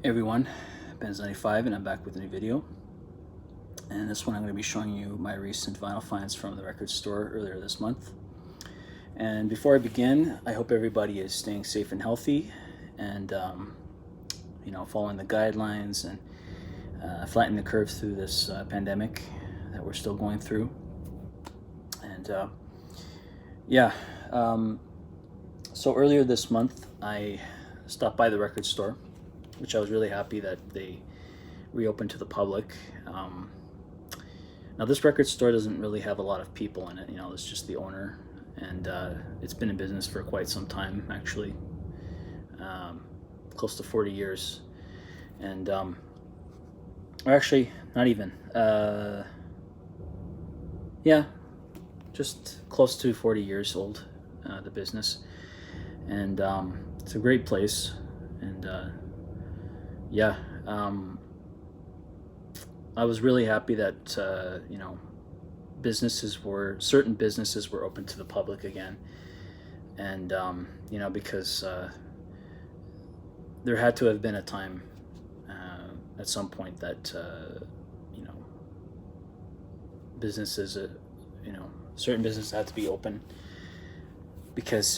Everyone, Benz95, and I'm back with a new video. And this one I'm going to be showing you my recent vinyl finds from the record store earlier this month. And before I begin, I hope everybody is staying safe and healthy, and following the guidelines and flattening the curve through this pandemic that we're still going through. And so earlier this month, I stopped by the record store, which I was really happy that they reopened to the public. Now this record store doesn't really have a lot of people in it, it's just the owner, and it's been in business for quite some time, actually, close to 40 years, and or actually not even, just close to 40 years old, the business, and it's a great place, and I was really happy that certain businesses were open to the public again, and because there had to have been a time at some point that businesses, certain businesses had to be open, because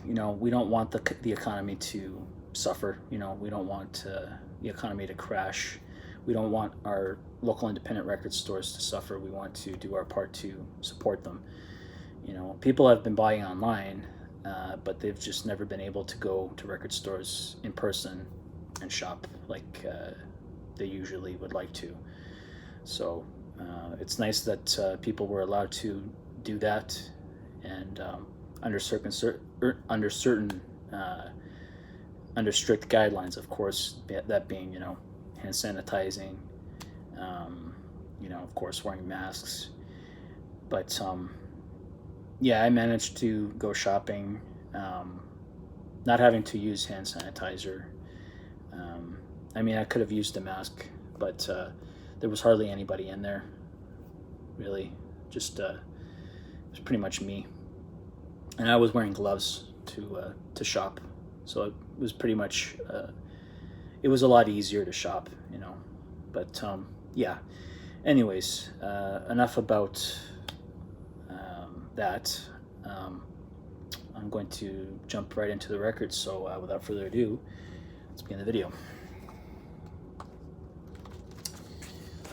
we don't want the economy to suffer. We don't want the economy to crash. We don't want our local independent record stores to suffer. We want to do our part to support them. People have been buying online, but they've just never been able to go to record stores in person and shop like they usually would like to. So it's nice that people were allowed to do that, and under strict guidelines, of course, that being, hand sanitizing, of course, wearing masks. But I managed to go shopping, not having to use hand sanitizer. I could have used a mask, but there was hardly anybody in there, really. Just it was pretty much me, and I was wearing gloves to shop. So it was pretty much, it was a lot easier to shop, but anyways, enough about that. I'm going to jump right into the record, so without further ado, let's begin the video.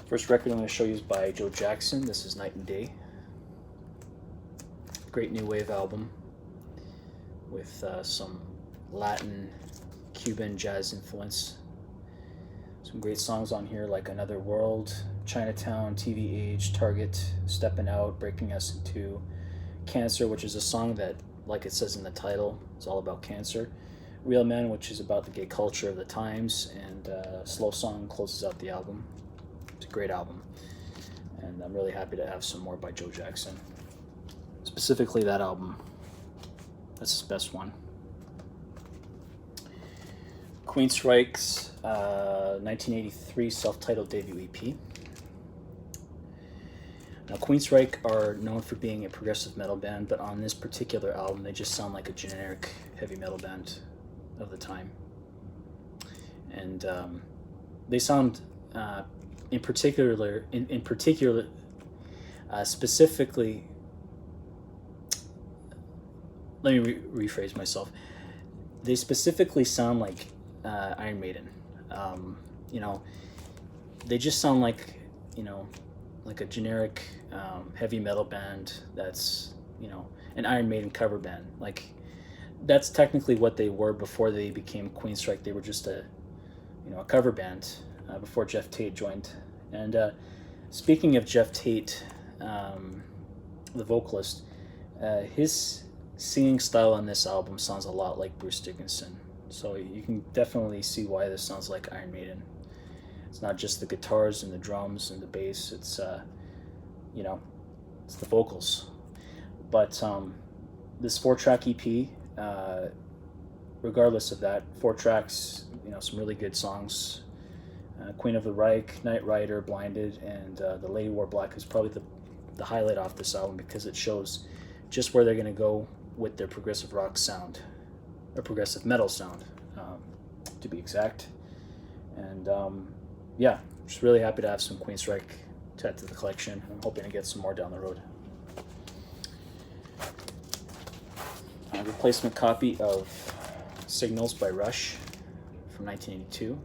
First record I'm going to show you is by Joe Jackson. This is Night and Day. Great new wave album with some Latin, Cuban jazz influence. Some great songs on here like Another World, Chinatown, TV Age, Target, Steppin' Out, Breaking Us in Two, Cancer, which is a song that, like it says in the title, is all about cancer. Real Men, which is about the gay culture of the times, and Slow Song closes out the album. It's a great album, and I'm really happy to have some more by Joe Jackson. Specifically that album. That's his best one. Queensryche's 1983 self-titled debut EP. Now, Queensryche are known for being a progressive metal band, but on this particular album, they just sound like a generic heavy metal band of the time. And they sound, specifically. Let me rephrase myself. They specifically sound like Iron Maiden. They just sound like, like a generic heavy metal band that's, an Iron Maiden cover band. Like, that's technically what they were before they became Queensryche. They were just a cover band before Geoff Tate joined. And speaking of Geoff Tate, the vocalist, his singing style on this album sounds a lot like Bruce Dickinson, so you can definitely see why this sounds like Iron Maiden. It's not just the guitars and the drums and the bass, it's it's the vocals. But this 4-track EP, regardless of that, 4 tracks, some really good songs. Queen of the Reich, Night Rider, Blinded, and The Lady Wore Black is probably the highlight off this album, because it shows just where they're going to go with their progressive rock sound, or progressive metal sound, to be exact. And yeah, just really happy to have some Queensryche to add to the collection. I'm hoping to get some more down the road. A replacement copy of Signals by Rush from 1982.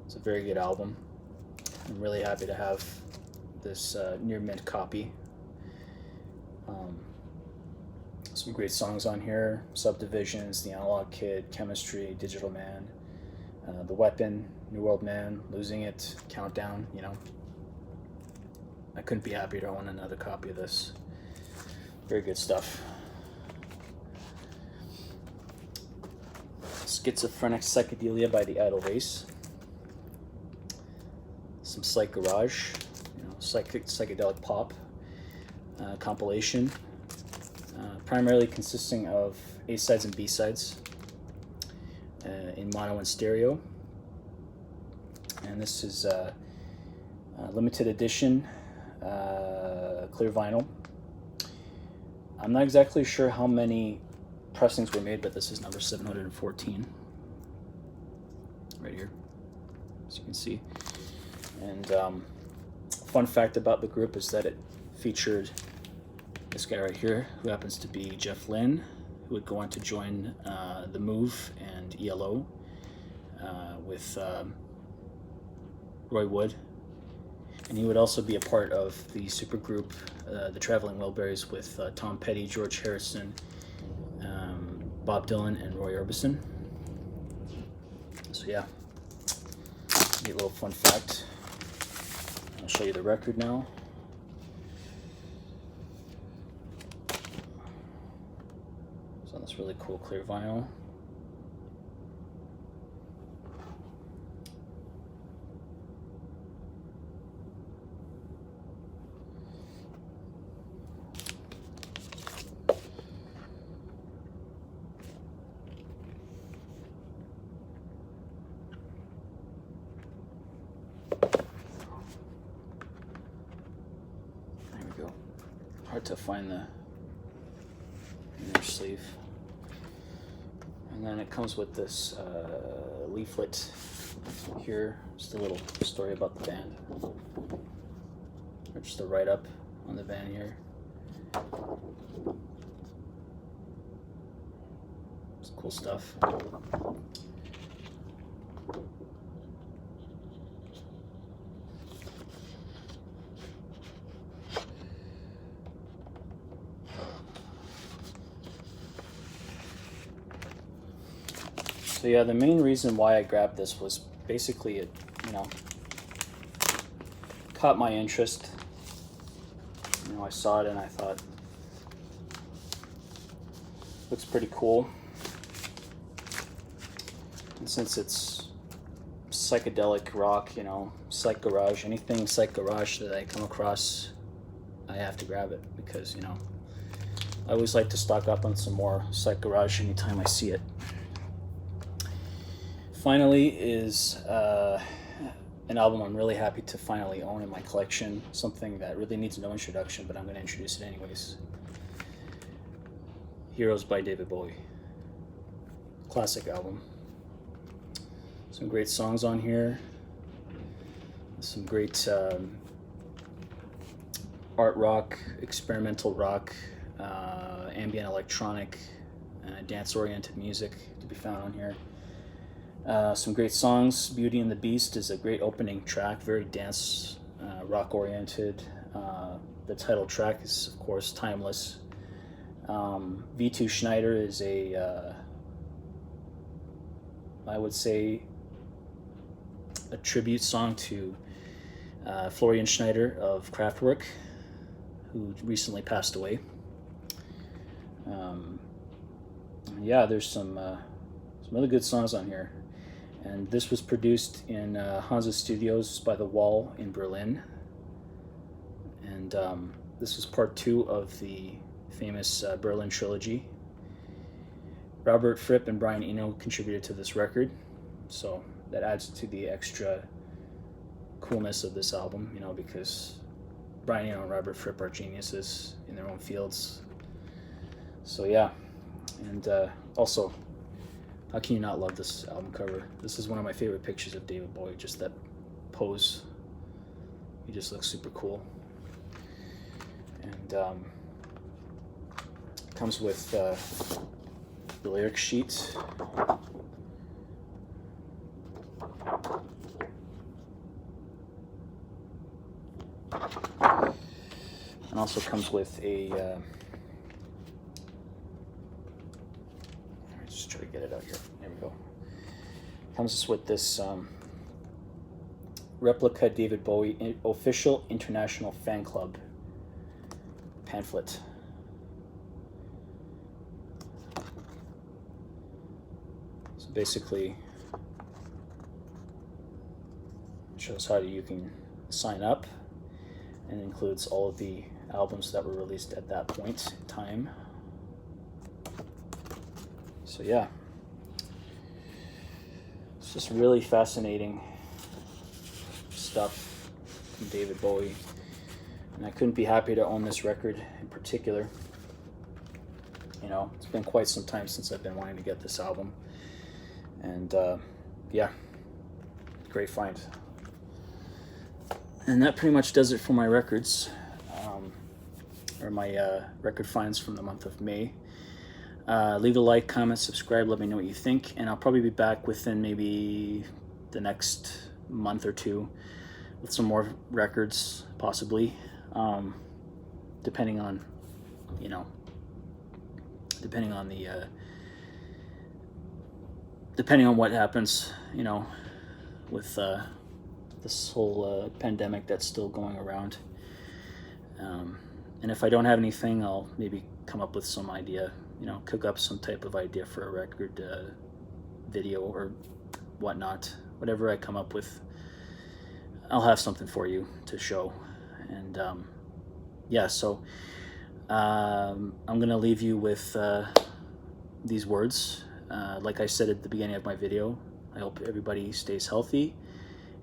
It's a very good album. I'm really happy to have this near mint copy. Some great songs on here: Subdivisions, The Analog Kid, Chemistry, Digital Man, The Weapon, New World Man, Losing It, Countdown. You know, I couldn't be happier to own another copy of this. Very good stuff. Schizophrenic Psychedelia by the Idle Race. Some Psych Garage, you know, psychedelic pop compilation, primarily consisting of A-sides and B-sides in mono and stereo. And this is a limited edition clear vinyl. I'm not exactly sure how many pressings were made, but this is number 714 right here, as you can see. And fun fact about the group is that it featured this guy right here, who happens to be Jeff Lynne, who would go on to join The Move and ELO with Roy Wood. And he would also be a part of the supergroup, the Traveling Wilburys, with Tom Petty, George Harrison, Bob Dylan, and Roy Orbison. So yeah, neat little fun fact. I'll show you the record now. It's on this really cool clear vinyl. Hard to find the inner sleeve. And then it comes with this leaflet here, just a little story about the band, or just a write-up on the band here. It's cool stuff. So yeah, the main reason why I grabbed this was basically it, you know, caught my interest. You know, I saw it and I thought, looks pretty cool. And since it's psychedelic rock, you know, psych garage, anything psych garage that I come across, I have to grab it because, you know, I always like to stock up on some more psych garage anytime I see it. Finally is an album I'm really happy to finally own in my collection, something that really needs no introduction, but I'm going to introduce it anyways. Heroes by David Bowie. Classic album. Some great songs on here. Some great art rock, experimental rock, ambient electronic, dance-oriented music to be found on here. Some great songs. Beauty and the Beast is a great opening track, very dance, rock-oriented. The title track is, of course, timeless. V2 Schneider is I would say, a tribute song to Florian Schneider of Kraftwerk, who recently passed away. Yeah, there's some really good songs on here. And this was produced in Hansa Studios by The Wall in Berlin. And this was part 2 of the famous Berlin trilogy. Robert Fripp and Brian Eno contributed to this record, so that adds to the extra coolness of this album, you know, because Brian Eno and Robert Fripp are geniuses in their own fields. So yeah, and also How can you not love this album cover? This is one of my favorite pictures of David Bowie, just that pose. He just looks super cool. And comes with the lyric sheet. And also comes with a just try to get it out here. There we go. Comes with this replica David Bowie official international fan club pamphlet. So basically, it shows how you can sign up, and includes all of the albums that were released at that point in time. So yeah, it's just really fascinating stuff from David Bowie, and I couldn't be happy to own this record in particular. You know, it's been quite some time since I've been wanting to get this album, and yeah, great find. And that pretty much does it for my records, or my record finds from the month of May. Leave a like, comment, subscribe, let me know what you think, and I'll probably be back within maybe the next month or two with some more records, possibly, depending on, you know, depending on what happens, you know, with this whole pandemic that's still going around. And if I don't have anything, I'll maybe come up with some idea, you know, cook up some type of idea for a record video or whatnot. Whatever I come up with, I'll have something for you to show. And yeah, so I'm gonna leave you with these words. Like I said at the beginning of my video, I hope everybody stays healthy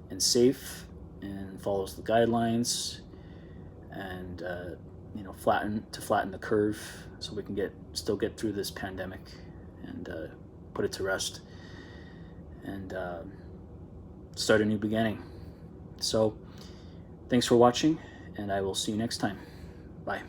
and safe and follows the guidelines, and you know, flatten the curve so we can still get through this pandemic and put it to rest and start a new beginning. So thanks for watching, and I will see you next time. Bye.